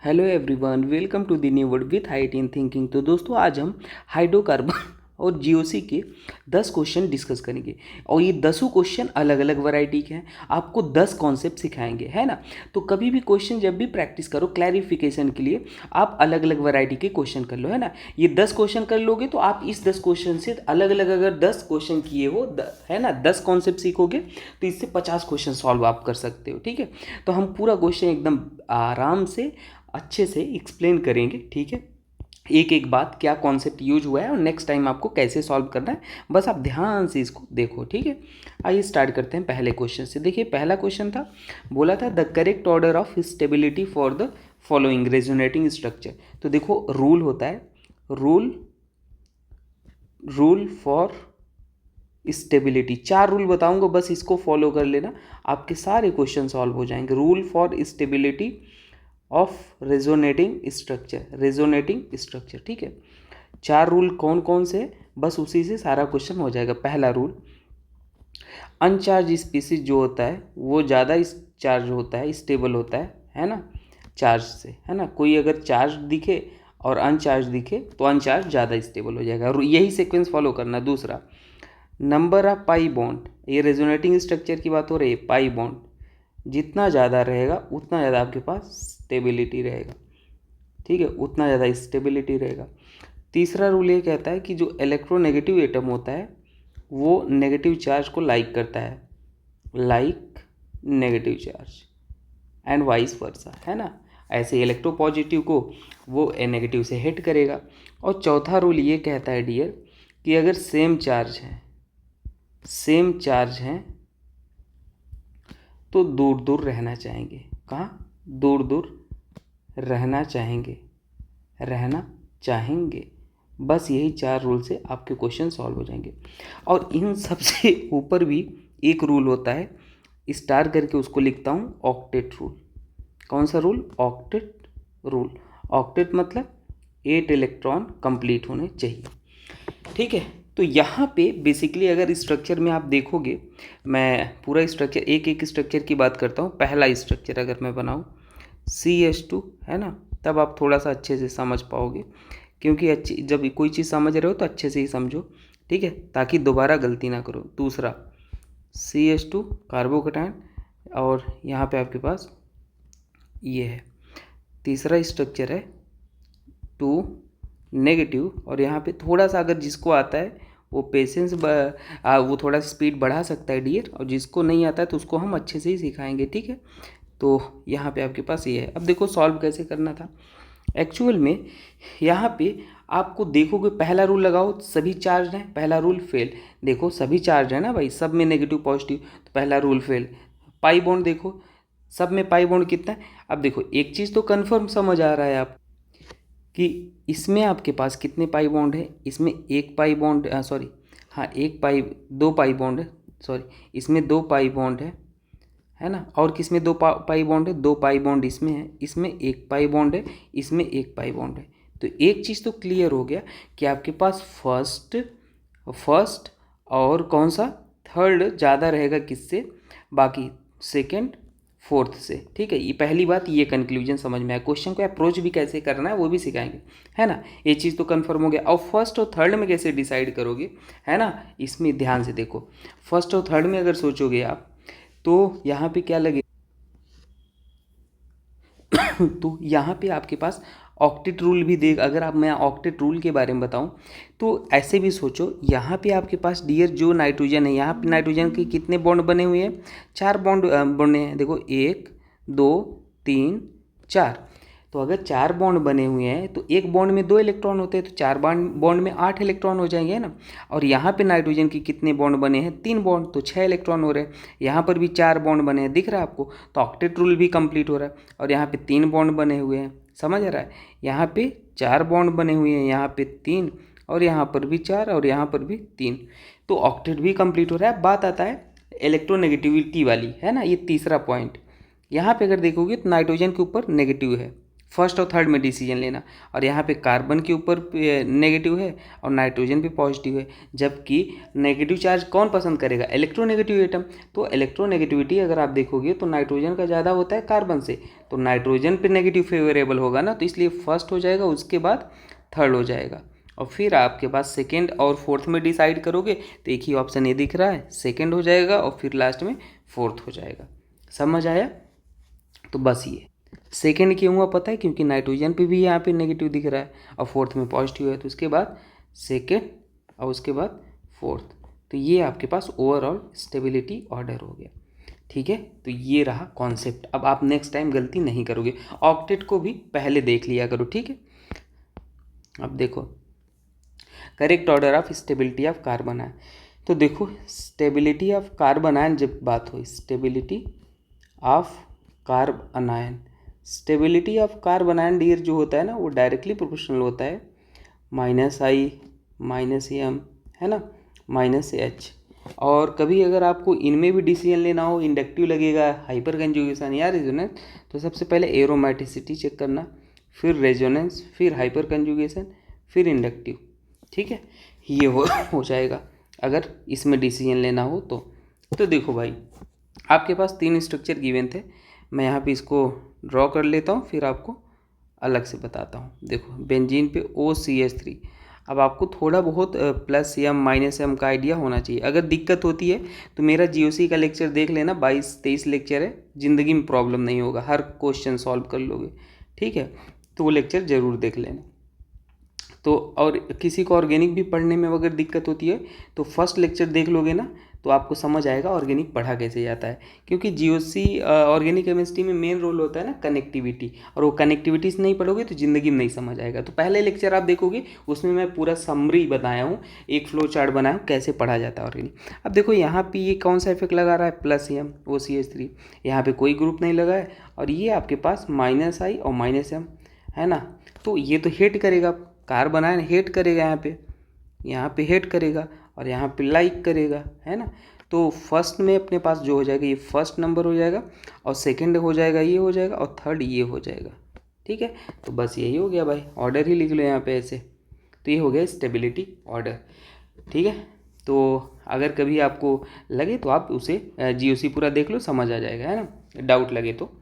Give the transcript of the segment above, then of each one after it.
Hello everyone, welcome to the new word with height in thinking. तो दोस्तों, आज हम हाइड्रोकार्बन और जीओसी के 10 क्वेश्चन डिस्कस करेंगे और ये 10 क्वेश्चन अलग अलग वैरायटी के हैं। आपको 10 कॉन्सेप्ट सिखाएंगे, है ना। तो कभी भी क्वेश्चन जब भी प्रैक्टिस करो क्लैरिफिकेशन के लिए आप अलग अलग वैरायटी के क्वेश्चन कर लो, है ना। ये 10 क्वेश्चन कर लोगे तो आप इस 10 क्वेश्चन से अलग अलग अगर 10 क्वेश्चन किए हो, है ना, 10 कॉन्सेप्ट सीखोगे तो इससे 50 क्वेश्चन सॉल्व आप कर सकते हो, ठीक है। तो हम पूरा क्वेश्चन एकदम आराम से अच्छे से एक्सप्लेन करेंगे, ठीक है। एक एक बात क्या कॉन्सेप्ट यूज हुआ है और नेक्स्ट टाइम आपको कैसे सॉल्व करना है, बस आप ध्यान से इसको देखो, ठीक है। आइए स्टार्ट करते हैं पहले क्वेश्चन से। देखिए, पहला क्वेश्चन था, बोला था the correct order of stability for the following resonating structure. तो देखो, रूल होता है, रूल फॉर स्टेबिलिटी। 4 रूल बताऊंगा, बस इसको फॉलो कर लेना, आपके सारे क्वेश्चन सॉल्व हो जाएंगे। Rule for stability of resonating structure, ठीक है। 4 रूल कौन कौन से, बस उसी से सारा क्वेश्चन हो जाएगा। पहला रूल, अनचार्ज स्पीसीज जो होता है वो ज़्यादा चार्ज होता है, स्टेबल होता है ना, चार्ज से, है ना। कोई अगर चार्ज दिखे और अनचार्ज दिखे तो अनचार्ज ज़्यादा स्टेबल हो जाएगा, यही सीक्वेंस फॉलो करना। दूसरा, नंबर ऑफ पाई बॉन्ड, ये रेजोनेटिंग स्ट्रक्चर की बात हो रही है, पाई बॉन्ड जितना ज़्यादा रहेगा उतना ज़्यादा आपके पास स्टेबिलिटी रहेगा, ठीक है, उतना ज़्यादा स्टेबिलिटी रहेगा। तीसरा रूल ये कहता है कि जो इलेक्ट्रोनेगेटिव एटम होता है वो नेगेटिव चार्ज को लाइक करता है, like negative charge and vice versa, है ना। ऐसे इलेक्ट्रोपॉजिटिव को वो नेगेटिव से हिट करेगा। और चौथा रूल ये कहता है डियर कि अगर सेम चार्ज हैं तो दूर दूर रहना चाहेंगे। कहाँ? दूर दूर रहना चाहेंगे। बस यही 4 रूल से आपके क्वेश्चन सॉल्व हो जाएंगे। और इन सबसे ऊपर भी एक रूल होता है, स्टार करके उसको लिखता हूँ, ऑक्टेट रूल। कौन सा रूल? Octet rule. ऑक्टेट मतलब 8 इलेक्ट्रॉन कंप्लीट होने चाहिए, ठीक है। तो यहाँ पे बेसिकली अगर स्ट्रक्चर में आप देखोगे, मैं पूरा स्ट्रक्चर एक एक स्ट्रक्चर की बात करता हूँ। पहला स्ट्रक्चर अगर मैं बनाऊँ CH2, है ना, तब आप थोड़ा सा अच्छे से समझ पाओगे, क्योंकि अच्छी जब कोई चीज़ समझ रहे हो तो अच्छे से ही समझो, ठीक है, ताकि दोबारा गलती ना करो। दूसरा CH2 कार्बोकैटायन, और यहाँ पे आपके पास ये है। तीसरा स्ट्रक्चर है 2 नेगेटिव, और यहाँ पे थोड़ा सा अगर जिसको आता है वो पेशेंस वो थोड़ा स्पीड बढ़ा सकता है डियर, और जिसको नहीं आता है तो उसको हम अच्छे से ही सिखाएंगे, ठीक है। तो यहाँ पे आपके पास ये है। अब देखो सॉल्व कैसे करना था एक्चुअल में। यहाँ पे आपको देखोगे, पहला रूल लगाओ, सभी चार्ज हैं, पहला रूल फेल। देखो सभी चार्ज है ना भाई, सब में नेगेटिव पॉजिटिव, तो पहला रूल फेल। पाई बॉन्ड देखो, सब में पाई बॉन्ड कितना है। अब देखो एक चीज़ तो कन्फर्म समझ आ रहा है आप कि इसमें आपके पास कितने पाई बॉन्ड है, इसमें एक पाई बॉन्ड, सॉरी, हाँ, एक पाई, 2 पाई बॉन्ड है, सॉरी, इसमें 2 पाई बॉन्ड है ना। और किस में 2 पाई बॉन्ड है? 2 पाई बॉन्ड इसमें है, इसमें 1 पाई बॉन्ड है, इसमें 1 पाई बॉन्ड है। तो एक चीज़ तो क्लियर हो गया कि आपके पास फर्स्ट और कौन सा, थर्ड ज़्यादा रहेगा किससे, बाकी सेकंड फोर्थ से, ठीक है। ये पहली बात, ये कंक्लूजन समझ में आया। क्वेश्चन को अप्रोच भी कैसे करना है वो भी सिखाएंगे, है ना। ये चीज़ तो कंफर्म हो गया। और फर्स्ट और थर्ड में कैसे डिसाइड करोगे, है ना, इसमें ध्यान से देखो। फर्स्ट और थर्ड में अगर सोचोगे आप तो यहाँ पे क्या लगे तो यहाँ पे आपके पास ऑक्टेट रूल भी देख, अगर आप, मैं ऑक्टेट रूल के बारे में बताऊँ तो ऐसे भी सोचो, यहाँ पे आपके पास डियर जो नाइट्रोजन है, यहाँ पे नाइट्रोजन के कितने बॉन्ड बने हुए हैं? 4 बॉन्ड बने हैं। देखो 1 2 3 4। तो अगर 4 बॉन्ड बने हुए हैं तो एक बॉन्ड में 2 इलेक्ट्रॉन होते हैं, तो 4 बॉन्ड में 8 इलेक्ट्रॉन हो जाएंगे, है ना। और यहाँ पे नाइट्रोजन के कितने बॉन्ड बने हैं? 3 बॉन्ड, तो 6 इलेक्ट्रॉन हो रहे हैं। यहाँ पर भी 4 बॉन्ड बने हैं, दिख रहा है आपको, तो ऑक्टेट रूल भी कंप्लीट हो रहा है। और यहाँ पे 3 बॉन्ड बने हुए हैं, समझ आ रहा है। यहाँ पे 4 बॉन्ड बने हुए हैं, यहाँ पे 3, और यहाँ पर भी 4, और यहाँ पर भी 3, तो ऑक्टेट भी कंप्लीट हो रहा है। बात आता है इलेक्ट्रोनेगेटिविटी वाली, है ना, ये तीसरा पॉइंट। यहाँ पे अगर देखोगे तो नाइट्रोजन के ऊपर नेगेटिव है, फर्स्ट और थर्ड में डिसीजन लेना। और यहाँ पे कार्बन के ऊपर नेगेटिव है और नाइट्रोजन पे पॉजिटिव है, जबकि नेगेटिव चार्ज कौन पसंद करेगा, इलेक्ट्रोनेगेटिव एटम। तो इलेक्ट्रोनेगेटिविटी अगर आप देखोगे तो नाइट्रोजन का ज़्यादा होता है कार्बन से, तो नाइट्रोजन पे नेगेटिव फेवरेबल होगा ना, तो इसलिए फर्स्ट हो जाएगा, उसके बाद थर्ड हो जाएगा। और फिर आपके पास सेकेंड और फोर्थ में डिसाइड करोगे तो एक ही ऑप्शन ये दिख रहा है, सेकेंड हो जाएगा और फिर लास्ट में फोर्थ हो जाएगा। समझ आया? तो बस ये सेकेंड क्यों हुआ पता है, क्योंकि नाइट्रोजन पे भी यहाँ पे नेगेटिव दिख रहा है और फोर्थ में पॉजिटिव है, तो उसके बाद सेकेंड और उसके बाद फोर्थ। तो ये आपके पास ओवरऑल स्टेबिलिटी ऑर्डर हो गया। ठीक है, तो ये रहा कॉन्सेप्ट। अब आप नेक्स्ट टाइम गलती नहीं करोगे। ऑक्टेट को भी पहले देख लिया करो, ठीक है। अब देखो correct order of stability of carbanion. तो देखो स्टेबिलिटी ऑफ कार्बन आयन जब बात हो, stability of carbanion, stability of carbanion dear जो होता है ना, वो डायरेक्टली प्रोपोर्शनल होता है -I -M, है ना, -H। और कभी अगर आपको इनमें भी डिसीजन लेना हो, इंडक्टिव लगेगा, हाइपर कंजुगेशन या रेजोनेंस, तो सबसे पहले एरोमेटिसिटी चेक करना, फिर रेजोनेंस, फिर हाइपर कंजुगेशन, फिर इंडक्टिव। ठीक है, ये हो जाएगा अगर इसमें डिसीजन लेना हो तो देखो भाई आपके पास 3 स्ट्रक्चर गिवन थे, मैं यहाँ पे इसको ड्रॉ कर लेता हूँ, फिर आपको अलग से बताता हूँ। देखो बेंजीन पे OCH3। अब आपको थोड़ा बहुत +M -M का आइडिया होना चाहिए। अगर दिक्कत होती है तो मेरा GOC का लेक्चर देख लेना, 22-23 लेक्चर है, ज़िंदगी में प्रॉब्लम नहीं होगा, हर क्वेश्चन सॉल्व कर लोगे। ठीक है, तो वो लेक्चर ज़रूर देख लेना। तो और किसी को ऑर्गेनिक भी पढ़ने में अगर दिक्कत होती है तो फर्स्ट लेक्चर देख लोगे ना, तो आपको समझ आएगा ऑर्गेनिक पढ़ा कैसे जाता है। क्योंकि GOC ऑर्गेनिक केमिस्ट्री में मेन रोल होता है ना कनेक्टिविटी, और वो कनेक्टिविटी से नहीं पढ़ोगे तो ज़िंदगी में नहीं समझ आएगा। तो पहले लेक्चर आप देखोगे उसमें मैं पूरा समरी बताया हूँ, एक फ्लो चार्ट बनाया हूँ कैसे पढ़ा जाता है ऑर्गेनिक। अब देखो यहाँ पे ये कौन सा इफेक्ट लगा रहा है, +M OCH3, यहाँ पे कोई ग्रुप नहीं लगा है, और ये आपके पास -I और -M है ना, तो ये तो हेट करेगा, कार्बन आयन हेट करेगा, यहाँ पे हेट करेगा और यहाँ पे लाइक करेगा, है ना। तो फर्स्ट में अपने पास जो हो जाएगा ये फर्स्ट नंबर हो जाएगा, और सेकंड हो जाएगा ये हो जाएगा, और थर्ड ये हो जाएगा। ठीक है, तो बस यही हो गया भाई, ऑर्डर ही लिख लो यहाँ पे ऐसे। तो ये हो गया स्टेबिलिटी ऑर्डर। ठीक है, तो अगर कभी आपको लगे तो आप उसे GOC पूरा देख लो, समझ आ जाएगा, है ना, डाउट लगे तो।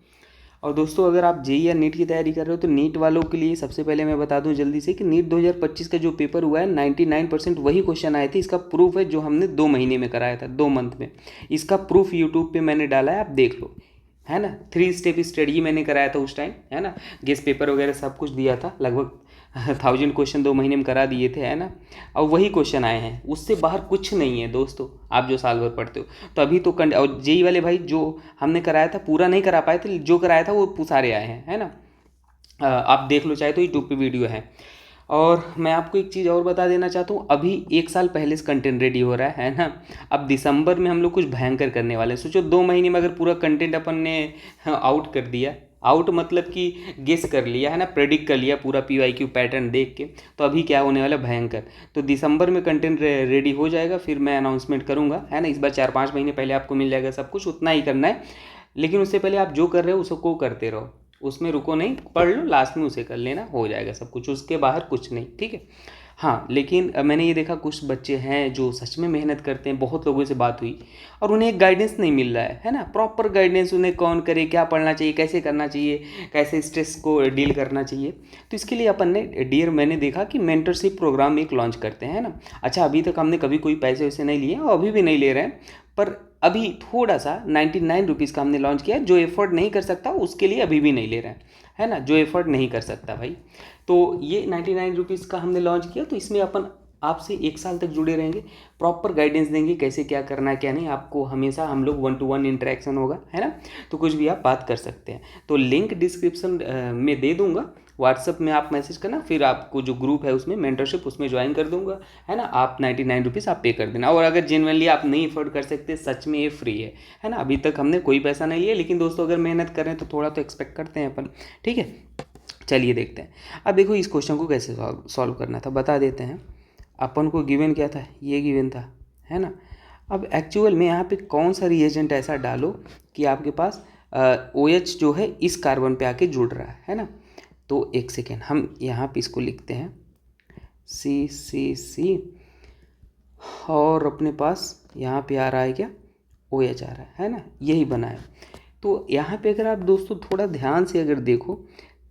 और दोस्तों अगर आप JEE या नीट की तैयारी कर रहे हो तो नीट वालों के लिए सबसे पहले मैं बता दूं जल्दी से कि नीट 2025 का जो पेपर हुआ है 99% वही क्वेश्चन आए थे। इसका प्रूफ है जो हमने 2 महीने में कराया था, 2 मंथ में। इसका प्रूफ यूट्यूब पे मैंने डाला है, आप देख लो, है ना। 3 स्टेप स्टडी मैंने कराया था उस टाइम, है ना, गेस्ट पेपर वगैरह सब कुछ दिया था, लगभग 1000 क्वेश्चन 2 महीने में करा दिए थे, है ना। और वही क्वेश्चन आए हैं, उससे बाहर कुछ नहीं है दोस्तों, आप जो साल भर पढ़ते हो। तो अभी तो और JEE वाले भाई जो हमने कराया था पूरा नहीं करा पाए थे, जो कराया था वो सारे आए हैं, है ना। आप देख लो चाहे तो यूट्यूब पे वीडियो है। और मैं आपको एक चीज़ और बता देना चाहता हूँ, अभी 1 साल पहले से कंटेंट रेडी हो रहा है ना। अब दिसंबर में हम लोग कुछ भयंकर करने वाले हैं। सोचो 2 महीने में अगर पूरा कंटेंट अपन ने आउट कर दिया, आउट मतलब कि गेस कर लिया, है ना, प्रेडिक्ट कर लिया पूरा PYQ पैटर्न देख के, तो अभी क्या होने वाला भयंकर। तो दिसंबर में कंटेंट रेडी हो जाएगा, फिर मैं अनाउंसमेंट करूँगा, है ना। इस बार 4-5 महीने पहले आपको मिल जाएगा सब कुछ, उतना ही करना है। लेकिन उससे पहले आप जो कर रहे हो उसको करते रहो, उसमें रुको नहीं, पढ़ लो, लास्ट में उसे कर लेना, हो जाएगा सब कुछ, उसके बाहर कुछ नहीं। ठीक है, हाँ। लेकिन मैंने ये देखा कुछ बच्चे हैं जो सच में मेहनत करते हैं, बहुत लोगों से बात हुई और उन्हें एक गाइडेंस नहीं मिल रहा है ना, प्रॉपर गाइडेंस, उन्हें कौन करे, क्या पढ़ना चाहिए, कैसे करना चाहिए, कैसे स्ट्रेस को डील करना चाहिए। तो इसके लिए अपन ने डियर मैंने देखा कि मेंटरशिप प्रोग्राम एक लॉन्च करते हैं ना। अच्छा, अभी तक हमने कभी कोई पैसे वैसे नहीं लिए और अभी भी नहीं ले रहे हैं, पर अभी थोड़ा सा 99 रुपीज़ का हमने लॉन्च किया। जो एफर्ट नहीं कर सकता उसके लिए अभी भी नहीं ले रहे हैं, है ना, जो एफर्ट नहीं कर सकता भाई। तो ये 99 रुपीज़ का हमने लॉन्च किया, तो इसमें अपन आपसे 1 साल तक जुड़े रहेंगे, प्रॉपर गाइडेंस देंगे कैसे क्या करना है क्या नहीं। आपको हमेशा हम लोग 1-to-1 इंटरेक्शन होगा, है ना, तो कुछ भी आप बात कर सकते हैं। तो लिंक डिस्क्रिप्शन में दे दूंगा, व्हाट्सअप में आप मैसेज करना, फिर आपको जो ग्रुप है उसमें मेंटरशिप उसमें ज्वाइन कर दूंगा, है ना। आप 99 रुपीज़ आप पे कर देना। और अगर जेन्युइनली आप नहीं अफोर्ड कर सकते, सच में ये फ्री है ना। अभी तक हमने कोई पैसा नहीं लिया, लेकिन दोस्तों अगर मेहनत कर रहे हैं तो थोड़ा तो एक्सपेक्ट करते हैं अपन। ठीक है, चलिए देखते हैं। अब देखो इस क्वेश्चन को कैसे सॉल्व करना था बता देते हैं। अपन को गिवन क्या था, ये गिवन था, है ना। अब एक्चुअल में यहाँ पे कौन सा रिएजेंट ऐसा डालो कि आपके पास OH जो है इस कार्बन पे आके जुड़ रहा है ना। तो एक सेकेंड, हम यहाँ पे इसको लिखते हैं CCC, और अपने पास यहाँ पे आ रहा है क्या, OH आ रहा है ना, यही बना है। तो यहाँ पे अगर आप दोस्तों थोड़ा ध्यान से अगर देखो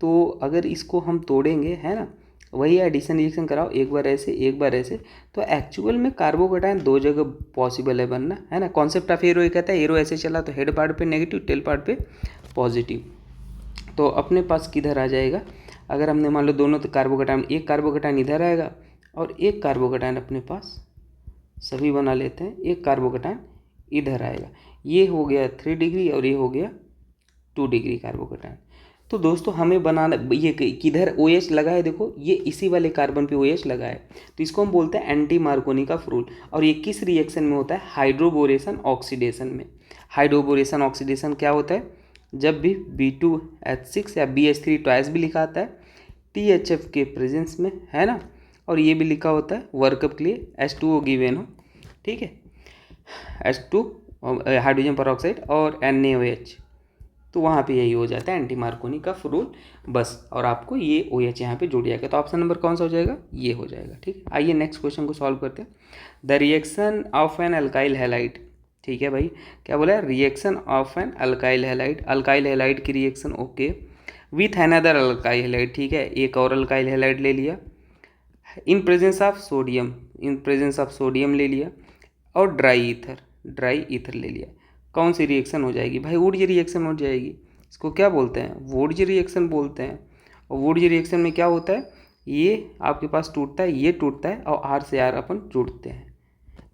तो अगर इसको हम तोड़ेंगे, है ना, वही एडिशन रिएक्शन कराओ, एक बार ऐसे एक बार ऐसे, तो एक्चुअल में कार्बोकटायन दो जगह पॉसिबल है बनना, है ना। कॉन्सेप्ट ऑफ एरो ये कहता है एरो ऐसे चला तो हेड पार्ट पे नेगेटिव, टेल पार्ट पे पॉजिटिव। तो अपने पास किधर आ जाएगा, अगर हमने मान लो दोनों तो कार्बोकटायन, एक कार्बोकटायन इधर आएगा और एक कार्बोकटायन अपने पास सभी बना लेते हैं, एक कार्बोकटायन इधर आएगा। ये हो गया 3 डिग्री और ये हो गया 2 डिग्री कार्बोकटायन। तो दोस्तों हमें बनाना, ये किधर OH लगा है, देखो ये इसी वाले कार्बन पे OH लगा है, तो इसको हम बोलते हैं एंटी मार्कोनिकॉफ रूल। और ये किस रिएक्शन में होता है, हाइड्रोबोरेशन ऑक्सीडेशन में। हाइड्रोबोरेशन ऑक्सीडेशन क्या होता है, जब भी B2H6 या BH3 ट्वाइस भी लिखा आता है THF के प्रेजेंस में, है ना, और ये भी लिखा होता है वर्कअप के लिए H2O गिवन हो, ठीक है, H2 हाइड्रोजन परऑक्साइड और NaOH, तो वहाँ पे यही हो जाता है एंटी मार्कोनिकॉफ रूल बस, और आपको ये OH यहाँ पे जुड़ जाएगा। तो ऑप्शन नंबर कौन सा हो जाएगा, ये हो जाएगा, ठीक है। आइए नेक्स्ट क्वेश्चन को सॉल्व करते हैं। The reaction of an alkyl halide, ठीक है भाई, क्या बोला, reaction of an alkyl halide, alkyl halide की reaction, okay, with another alkyl halide, ठीक है, एक और अल्काइल हैलाइड ले लिया, in presence of sodium, in presence of sodium ले लिया, और ड्राई ईथर ले लिया। कौन सी रिएक्शन हो जाएगी भाई, वुडज रिएक्शन हो जाएगी। इसको क्या बोलते हैं, वुडज रिएक्शन बोलते हैं। और वुडज रिएक्शन में क्या होता है, ये आपके पास टूटता है, ये टूटता है, और R से R अपन जुड़ते हैं,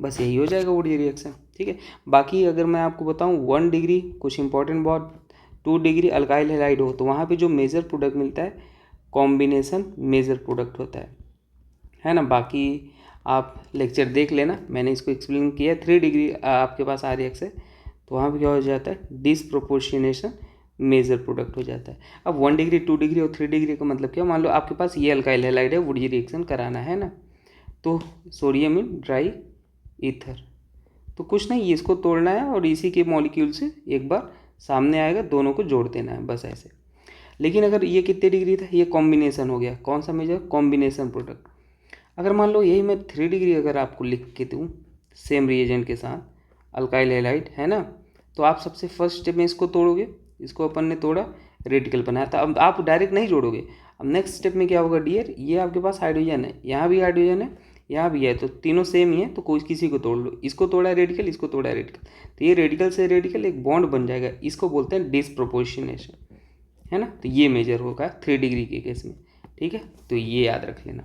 बस यही हो जाएगा वुडज रिएक्शन, ठीक है। बाकी अगर मैं आपको बताऊं 1 डिग्री कुछ इंपॉर्टेंट बहुत, 2 डिग्री अल्काइल हैलाइड हो तो वहाँ पे जो मेजर प्रोडक्ट मिलता है कॉम्बिनेशन मेजर प्रोडक्ट होता है ना। बाकी आप लेक्चर देख लेना, मैंने इसको एक्सप्लेन किया। 3 डिग्री आपके पास RX है तो वहाँ पे क्या हो जाता है, डिसप्रोपोर्शनेशन मेजर प्रोडक्ट हो जाता है। अब 1 डिग्री 2 डिग्री और 3 डिग्री का मतलब क्या, मान लो आपके पास ये अल्काइल हैलाइड है, वुडज रिएक्शन कराना है ना, तो सोडियम इन ड्राई ईथर, तो कुछ नहीं, इसको तोड़ना है और इसी के मॉलिक्यूल से एक बार सामने आएगा, दोनों को जोड़ देना है, बस ऐसे। लेकिन अगर ये कितने डिग्री था, ये कॉम्बिनेशन हो गया, कौन सा मेजर, कॉम्बिनेशन प्रोडक्ट। अगर मान लो यही मैं 3 डिग्री अगर आपको लिख के दूँ सेम रिएजेंट के साथ, अल्काइल हैलाइड, है ना, तो आप सबसे फर्स्ट स्टेप में इसको तोड़ोगे, इसको अपन ने तोड़ा, रेडिकल बनाया था, अब आप डायरेक्ट नहीं जोड़ोगे। अब नेक्स्ट स्टेप में क्या होगा डियर, ये आपके पास हाइड्रोजन है, यहाँ भी हाइड्रोजन है, यहाँ भी है, तो तीनों सेम ही है, तो कोई किसी को तोड़ लो, इसको तोड़ा रेडिकल, इसको तोड़ा रेडिकल, तो ये रेडिकल से रेडिकल एक बॉन्ड बन जाएगा, इसको बोलते हैं डिसप्रोपोर्शनेशन, है ना। तो ये मेजर होगा 3 डिग्री के केस में, ठीक है, तो ये याद रख लेना।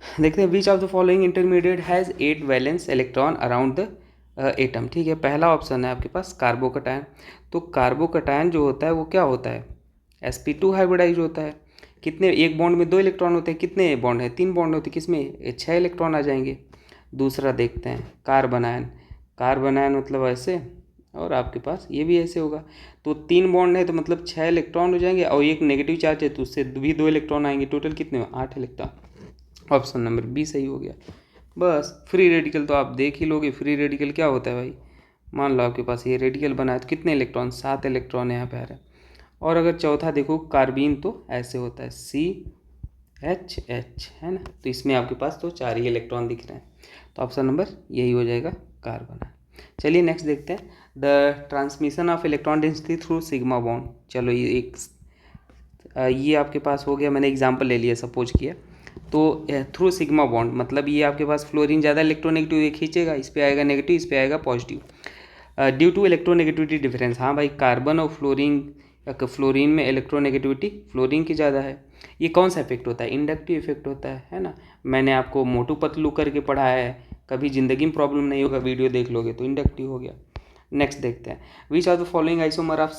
देखते हैं, which of the following intermediate has 8 valence electron around the atom, ठीक है। पहला ऑप्शन है आपके पास कार्बोकटायन। तो कार्बोकटायन जो होता है वो क्या होता है, sp2 हाइब्रिडाइज होता है। कितने, एक बॉन्ड में 2 इलेक्ट्रॉन होते हैं, कितने बॉन्ड है, 3 बॉन्ड होते हैं, किसमें 6 इलेक्ट्रॉन आ जाएंगे। दूसरा देखते हैं कार्बनायन, कार्बनायन मतलब ऐसे, और आपके पास ये भी ऐसे होगा, तो 3 बॉन्ड है तो मतलब 6 इलेक्ट्रॉन हो जाएंगे, और एक नेगेटिव चार्ज है तो उससे भी 2 इलेक्ट्रॉन आएंगे, टोटल कितने, 8 इलेक्ट्रॉन। ऑप्शन नंबर बी सही हो गया। बस फ्री रेडिकल तो आप देख ही लोगे, फ्री रेडिकल क्या होता है भाई, मान लो आपके पास ये रेडिकल बना है तो कितने इलेक्ट्रॉन, 7 इलेक्ट्रॉन यहाँ पे आ रहा है। और अगर चौथा देखो कार्बीन, तो ऐसे होता है CHH, है ना, तो इसमें आपके पास तो 4 ही इलेक्ट्रॉन दिख रहे हैं, तो ऑप्शन नंबर यही हो जाएगा कार्बन। चलिए नेक्स्ट देखते हैं, the transmission of electron density through sigma bond. चलो ये एक ये आपके पास हो गया, मैंने एग्जाम्पल ले लिया, सपोज किया, तो थ्रू सिग्मा बॉन्ड मतलब ये आपके पास फ्लोरीन ज़्यादा इलेक्ट्रोनेगेटिव खींचेगा, इस पे आएगा नेगेटिव, इस पे आएगा positive, due to electronegativity difference. हाँ भाई, कार्बन और फ्लोरीन में इलेक्ट्रोनेगेटिविटी फ्लोरीन की ज़्यादा है। ये कौन सा इफेक्ट होता है, इंडक्टिव इफेक्ट होता है ना। मैंने आपको मोटू पतलू करके पढ़ाया है, कभी ज़िंदगी में प्रॉब्लम नहीं होगा, वीडियो देख लोगे तो इंडक्टिव हो गया। नेक्स्ट देखते हैं, which are the following isomer of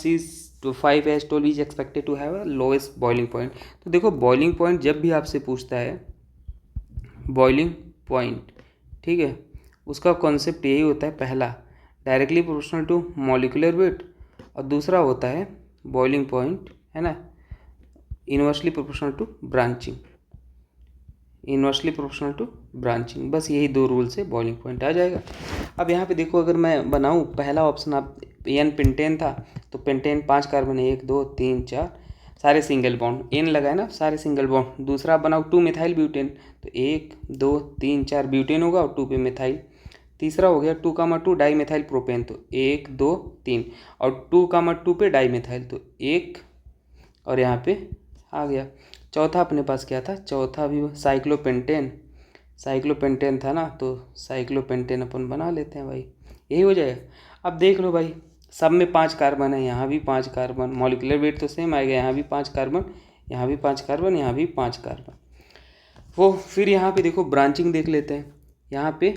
C5H12 is expected to have a lowest boiling point. तो देखो बॉइलिंग पॉइंट जब भी आपसे पूछता है, बॉइलिंग पॉइंट, ठीक है, उसका कॉन्सेप्ट यही होता है, पहला directly proportional to molecular weight, और दूसरा होता है बॉइलिंग पॉइंट, है ना, inversely proportional to branching, inversely proportional to branching, बस यही 2 रूल से बॉइलिंग पॉइंट आ जाएगा। अब यहाँ पे देखो, अगर मैं बनाऊँ, पहला ऑप्शन आप एन पेंटेन था, तो पेंटेन 5 कार्बन है, 1 2 3 4, सारे सिंगल बॉन्ड, एन लगा है ना, सारे सिंगल बॉन्ड। दूसरा आप बनाओ 2 मिथाइल ब्यूटेन, तो 1 2 3 4 ब्यूटेन होगा और 2 पे मिथाइल। तीसरा हो गया 2,2 डाई मिथाइल प्रोपेन, तो 1 2 3 और 2,2 पे डाई मिथाइल, तो 1 और यहाँ पे आ गया। चौथा अपने पास क्या था, चौथा भी साइक्लोपेंटेन, साइक्लोपेंटेन था ना, तो साइक्लोपेंटेन अपन बना लेते हैं भाई, यही हो जाएगा। अब देख लो भाई, सब में 5 कार्बन है, यहाँ भी 5 कार्बन, मॉलिक्यूलर वेट तो सेम आएगा, यहाँ भी 5 कार्बन, यहाँ भी 5 कार्बन, यहाँ भी 5 कार्बन। वो फिर यहाँ पे देखो ब्रांचिंग देख लेते हैं, यहाँ पे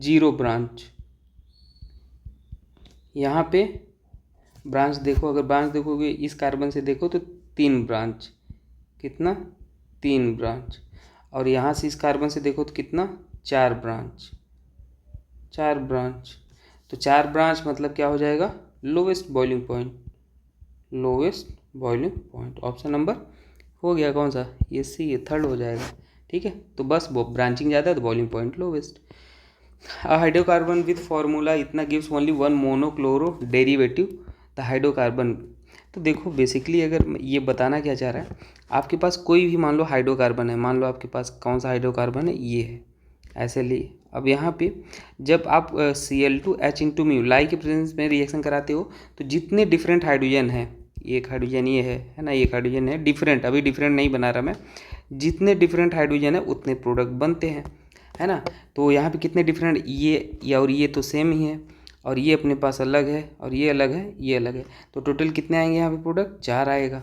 0 ब्रांच, यहाँ पे ब्रांच देखो, अगर ब्रांच देखोगे इस कार्बन से देखो तो 3 ब्रांच, कितना 3 ब्रांच, और यहाँ से इस कार्बन से देखो तो कितना 4 ब्रांच, 4 ब्रांच। तो 4 ब्रांच मतलब क्या हो जाएगा, lowest boiling point, lowest boiling point. Option number हो गया कौन सा, ये सी, ये थर्ड हो जाएगा। ठीक है, तो बस वो ब्रांचिंग ज़्यादा है तो boiling point lowest. Hydrocarbon with formula इतना gives only 1 monochloro derivative the hydrocarbon. तो देखो बेसिकली अगर ये बताना क्या चाह रहा है, आपके पास कोई भी मान लो हाइड्रोकार्बन है, मान लो आपके पास कौन सा हाइड्रोकार्बन है, ये है, ऐसे लिए। अब यहाँ पे जब आप Cl2H इंटू म्यू लाई के प्रेजेंस में रिएक्शन कराते हो, तो जितने डिफरेंट हाइड्रोजन है, एक हाइड्रोजन ये है ना, एक हाइड्रोजन है डिफरेंट, अभी डिफरेंट नहीं बना रहा मैं, जितने डिफरेंट हाइड्रोजन है उतने प्रोडक्ट बनते हैं, है ना। तो यहाँ पे कितने डिफरेंट, ये और ये तो सेम ही है, और ये अपने पास अलग है, और ये अलग है, ये अलग है, तो टोटल कितने आएंगे यहाँ पे प्रोडक्ट, 4 आएगा,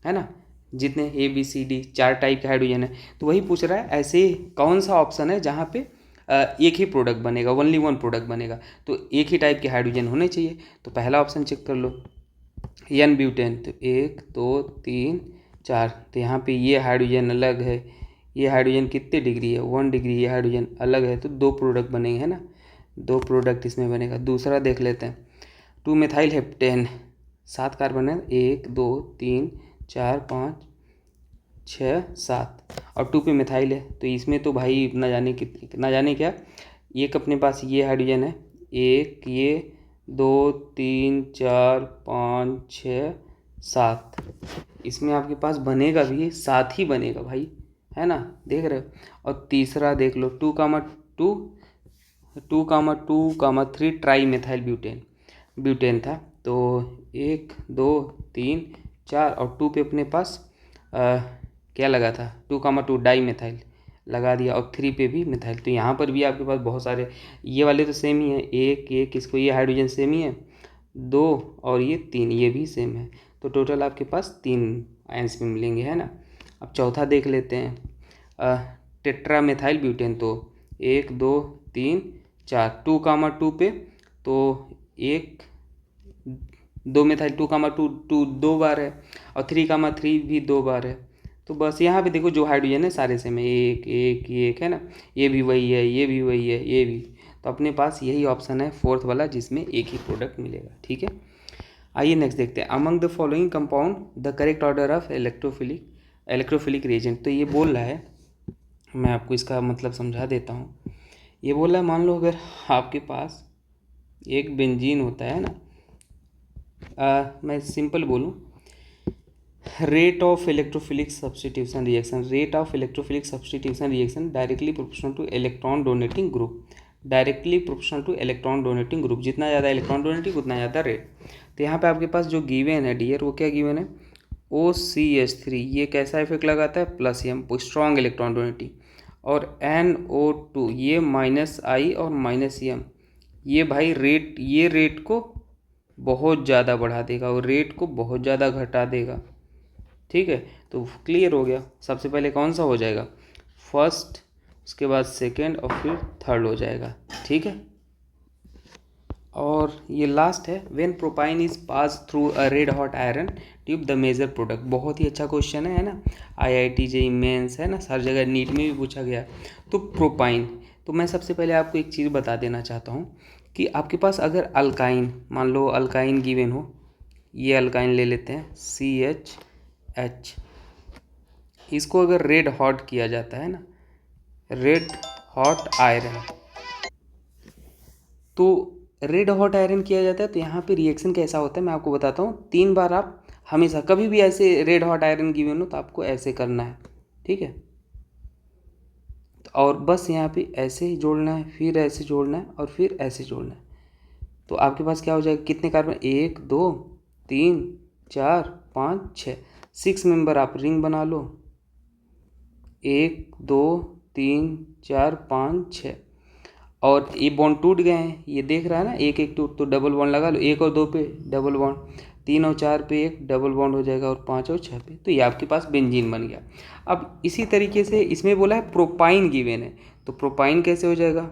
है ना। जितने ABCD 4 टाइप के हाइड्रोजन है, तो वही पूछ रहा है ऐसे कौन सा ऑप्शन है जहाँ पे एक ही प्रोडक्ट बनेगा, ओनली 1 प्रोडक्ट बनेगा, तो एक ही टाइप के हाइड्रोजन होने चाहिए। तो पहला ऑप्शन चेक कर लो, एन ब्यूटेन, तो 1 2 3 4, तो यहाँ पे ये हाइड्रोजन अलग है, ये हाइड्रोजन कितने डिग्री है 1 डिग्री, ये हाइड्रोजन अलग है, तो 2 प्रोडक्ट बनेंगे, है ना, 2 प्रोडक्ट इसमें बनेगा। दूसरा देख लेते हैं 2 मिथाइल हेप्टेन, 7 कार्बन है, 1 2 3 4 5 6 7, और 2 पे मिथाइल है, तो इसमें तो भाई ना जाने क्या, एक अपने पास ये हाइड्रोजन है, एक ये 2 3 4 5 6 7, इसमें आपके पास बनेगा भी 7 ही बनेगा भाई, है ना, देख रहे हो। और तीसरा देख लो 2,2,3 ट्राई मिथाइल ब्यूटेन था, तो 1 2 3 4 और 2 पे अपने पास क्या लगा था, 2,2 डाई मिथाइल लगा दिया, और 3 पे भी मिथाइल। तो यहाँ पर भी आपके पास बहुत सारे, ये वाले तो सेम ही है, एक एक इसको, ये हाइड्रोजन सेम ही है, 2 और ये 3, ये भी सेम है, तो टोटल आपके पास 3 आयंस में मिलेंगे, है ना। अब चौथा देख लेते हैं टेट्रा मिथाइल ब्यूटेन, तो 1 2 3 4, 2,2 पे तो 1 2 मिथाइल, 2,2 2 बार है, और 3,3 भी 2 बार है, तो बस यहाँ पे देखो जो हाइड्रोजन है सारे सेम है, एक एक एक, है ना, ये भी वही है, ये भी वही है, ये भी, तो अपने पास यही ऑप्शन है फोर्थ वाला जिसमें एक ही प्रोडक्ट मिलेगा। ठीक है, आइए नेक्स्ट देखते हैं, among the following compound the correct order of electrophilic reagent. तो ये बोल रहा है, मैं आपको इसका मतलब समझा देता हूँ। ये बोल रहा है मान लो अगर आपके पास एक बेंजीन होता है ना, मैं सिंपल बोलूँ, rate of electrophilic substitution reaction, rate of electrophilic substitution reaction directly proportional two electron donating group, directly proportional two electron donating group, जितना ज़्यादा इलेक्ट्रॉन डोनेटिंग उतना ज़्यादा रेट। तो यहाँ पे आपके पास जो गिवन है डियर, वो क्या गिवन है, OCH3, ये कैसा इफेक्ट लगाता है, plus M, strong electron donating, और NO2 ये -I और -M, ये भाई रेट, ये रेट को बहुत ज़्यादा बढ़ा देगा और रेट को बहुत ज़्यादा घटा देगा। ठीक है, तो क्लियर हो गया, सबसे पहले कौन सा हो जाएगा, फर्स्ट, उसके बाद सेकंड और फिर थर्ड हो जाएगा। ठीक है, और ये लास्ट है, when propyne is pass through a red hot iron tube the major product. बहुत ही अच्छा क्वेश्चन है ना, IIT JEE मेंस, है ना, हर जगह नीट में भी पूछा गया। तो प्रोपाइन, तो मैं सबसे पहले आपको एक चीज़ बता देना चाहता हूँ कि आपके पास अगर अल्काइन, मान लो अल्काइन गिवन हो, ये अल्काइन ले लेते हैं CHH, इसको अगर रेड हॉट किया जाता है ना, रेड हॉट आयरन, तो रेड हॉट आयरन किया जाता है, तो यहाँ पे रिएक्शन कैसा होता है मैं आपको बताता हूँ। 3 बार आप हमेशा कभी भी ऐसे रेड हॉट आयरन गिवन हो तो आपको ऐसे करना है, ठीक है। और बस यहाँ पे ऐसे ही जोड़ना है, फिर ऐसे जोड़ना है और फिर ऐसे जोड़ना है। तो आपके पास क्या हो जाएगा, कितने कार्बन, 1 2 3 4 5 6, 6 मेंबर आप रिंग बना लो, 1 2 3 4 5 6। और ये बॉन्ड टूट गए हैं, ये देख रहा है ना, एक एक टूट, तो डबल बॉन्ड लगा लो, 1 और 2 पे डबल बॉन्ड, 3 और 4 पे एक डबल बॉन्ड हो जाएगा और 5 और 6 पे, तो ये आपके पास बेंजीन बन गया। अब इसी तरीके से इसमें बोला है प्रोपाइन गिवन है, तो प्रोपाइन कैसे हो जाएगा,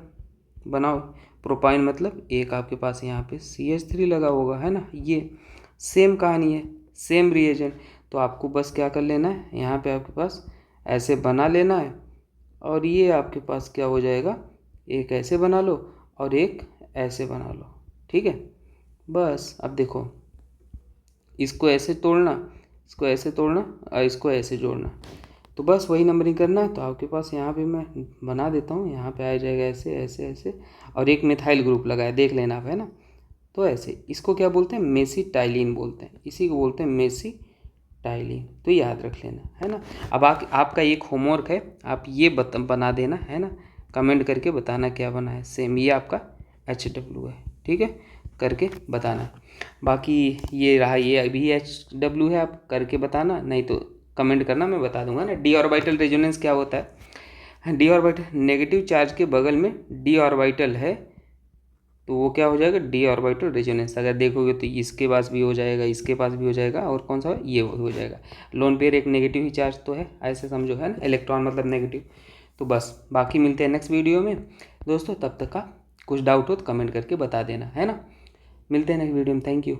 बनाओ। प्रोपाइन मतलब एक आपके पास यहाँ पे CH3 लगा होगा, है ना, ये सेम कहानी है, सेम रिएजेंट। तो आपको बस क्या कर लेना है, यहाँ पे आपके पास ऐसे बना लेना है, और ये आपके पास क्या हो जाएगा, एक ऐसे बना लो और एक ऐसे बना लो, ठीक है। बस अब देखो, इसको ऐसे तोड़ना, इसको ऐसे तोड़ना और इसको ऐसे जोड़ना, तो बस वही नंबरिंग करना है। तो आपके पास यहाँ पे मैं बना देता हूँ, यहाँ पे आ जाएगा ऐसे ऐसे ऐसे, और एक मिथाइल ग्रुप लगाया, देख लेना आप, है ना। तो ऐसे इसको क्या बोलते हैं, मेसिटाइलिन बोलते हैं, इसी को बोलते हैं मेसिटाइलिन, तो याद रख लेना, है ना। अब आपका एक होमवर्क है, आप ये बना देना, है ना, कमेंट करके बताना क्या बना है। सेम ये आपका HW है, ठीक है, करके बताना। बाकी ये रहा, ये अभी HW है, आप करके बताना, नहीं तो कमेंट करना, मैं बता दूंगा ना। डी ऑर्बिटल रेजोनेंस क्या होता है, डी ऑर्बिटल नेगेटिव चार्ज के बगल में डी ऑर्बिटल है, तो वो क्या हो जाएगा, डी ऑर्बिटल रेजोनेंस। अगर देखोगे तो इसके पास भी हो जाएगा, इसके पास भी हो जाएगा, और कौन सा है, ये हो जाएगा। लोन पेयर एक नेगेटिव ही चार्ज तो है, ऐसे समझो, है ना, इलेक्ट्रॉन मतलब नेगेटिव। तो बस बाकी मिलते हैं नेक्स्ट वीडियो में दोस्तों, तब तक का कुछ डाउट हो तो कमेंट करके बता देना, है ना। मिलते हैं नेक्स्ट वीडियो में, थैंक यू।